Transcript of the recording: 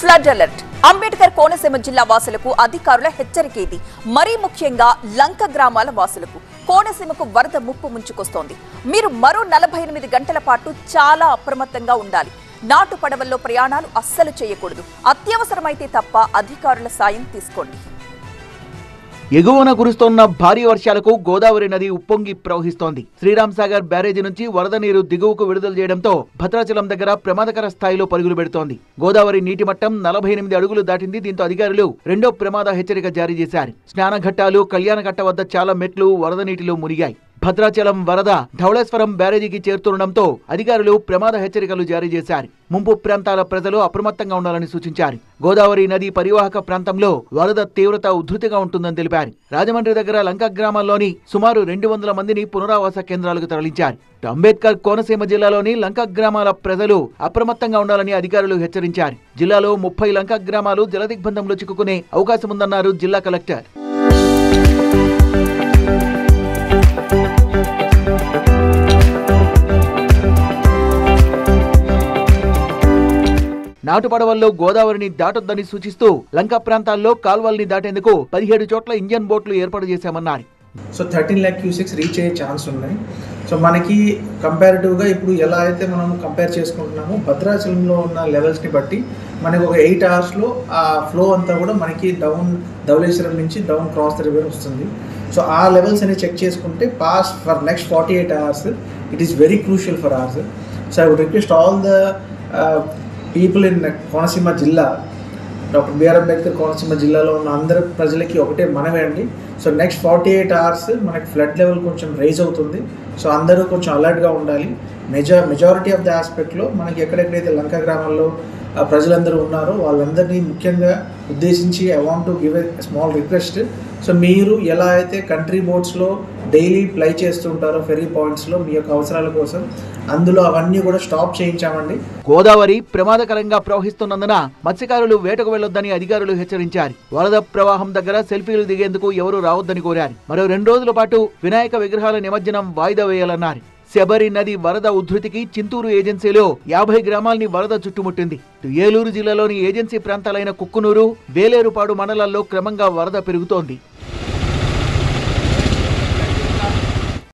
Flood alert. Ambedkar Konaseema జిల్లా వాసులకు అధికారుల హెచ్చరిక ఇది. మరీ ముఖ్యంగా లంక గ్రామాల వాసులకు కోనసీమకు వరద ముప్పు ముంచుకొస్తోంది. మీరు మరో 48 గంటల పాటు చాలా అప్రమత్తంగా ఉండాలి. నాటు పడవల్లో ప్రయాణాలు అస్సలు చేయకూడదు. అత్యవసరమైతే తప్ప అధికారుల సాయం తీసుకోండి. ఎగువన కురుస్తోన్న భారీ వర్షాలకు గోదావరి నది ఉప్పొంగి ప్రవహిస్తోంది. శ్రీరామ్ సాగర్ బ్యారేజీ నుంచి వరద నీరు దిగువకు విడుదల చేయడంతో భద్రాచలం దగ్గర ప్రమాదకర స్థాయిలో పరుగులు పెడుతోంది. గోదావరి నీటి మట్టం 48 అడుగులు దాటింది. దీంతో అధికారులు రెండో ప్రమాద హెచ్చరిక జారీ చేశారు. స్నానఘట్టాలు, కళ్యాణఘట్ట వద్ద చాలా మెట్లు వరద నీటిలో మునిగాయి. భద్రాచలం వరద ధవళేశ్వరం బ్యారేజీకి చేరుతుండటంతో అధికారులు ప్రమాద హెచ్చరికలు జారీ చేశారు. ముంపు ప్రాంతాల ప్రజలు అప్రమత్తంగా ఉండాలని సూచించారు. గోదావరి నది పరివాహక ప్రాంతంలో వరద తీవ్రత ఉధృతిగా ఉంటుందని తెలిపారు. రాజమండ్రి దగ్గర లంక గ్రామాల్లోని సుమారు 200 మందిని పునరావాస కేంద్రాలకు తరలించారు. అంబేద్కర్ కోనసీమ జిల్లాలోని లంక గ్రామాల ప్రజలు అప్రమత్తంగా ఉండాలని అధికారులు హెచ్చరించారు. జిల్లాలో 30 లంక గ్రామాలు జలదిగ్బంధంలో చిక్కుకునే అవకాశం ఉందన్నారు జిల్లా కలెక్టర్. నాటు పడవల్లో గోదావరిని దాటొద్దని సూచిస్తూ లంక ప్రాంతాల్లో కాల్వల్ని దాటేందుకు 17 చోట్ల ఇంజన్ బోట్లు ఏర్పాటు చేశామన్నారు. సో 13 lakh cusecs రీచ్ అయ్యే ఛాన్స్ ఉన్నాయి. సో మనకి కంపారిటివ్గా ఇప్పుడు ఎలా అయితే మనం కంపేర్ చేసుకుంటున్నామో భద్రాచలంలో ఉన్న లెవెల్స్ని బట్టి మనకి ఒక 8 hours ఆ ఫ్లో అంతా కూడా మనకి డౌన్ ధవళేశ్వరం నుంచి డౌన్ క్రాస్ ద రివర్ వస్తుంది. సో ఆ లెవెల్స్ అనేది చెక్ చేసుకుంటే pass for next 48 hours it is very crucial for hours. So I would request all the people in Konaseema జిల్లా, డాక్టర్ బిఆర్ అంబేద్కర్ కోనసీమ జిల్లాలో ఉన్న అందరి ప్రజలకి ఒకటే మనమే అండి. సో నెక్స్ట్ 48 hours మనకి ఫ్లడ్ లెవెల్ కొంచెం రైజ్ అవుతుంది. సో అందరూ కొంచెం అలర్ట్గా ఉండాలి. మెజారిటీ ఆఫ్ ద ఆస్పెక్ట్లో మనకి ఎక్కడెక్కడైతే లంక గ్రామాల్లో ప్రజలందరూ ఉన్నారో వాళ్ళందరినీ ముఖ్యంగా ఉద్దేశించి I want to give a small request. So మీరు ఎలా అయితే కంట్రీ బోట్స్లో డైలీ ప్లై చేస్తుంటారో ఫెరీ పాయింట్స్లో మీ యొక్క అవసరాల కోసం, అందులో అవన్నీ కూడా స్టాప్ చేయించామండి. గోదావరి ప్రమాదకరంగా ప్రవహిస్తున్నందున మత్స్యకారులు వేటకు వెళ్లొద్దని అధికారులు హెచ్చరించారు. వరద ప్రవాహం దగ్గర సెల్ఫీలు దిగేందుకు ఎవరూ రావద్దని కోరారు. మరో 2 రోజుల పాటు వినాయక విగ్రహాల నిమజ్జనం వాయిదా వేయాలన్నారు. శబరి నది వరద ఉధృతికి చింతూరు ఏజెన్సీలో 50 గ్రామాల్ని వరద చుట్టుముట్టింది. ఏలూరు జిల్లాలోని ఏజెన్సీ ప్రాంతాలైన కుక్కునూరు, వేలేరుపాడు మండలాల్లో క్రమంగా వరద పెరుగుతోంది.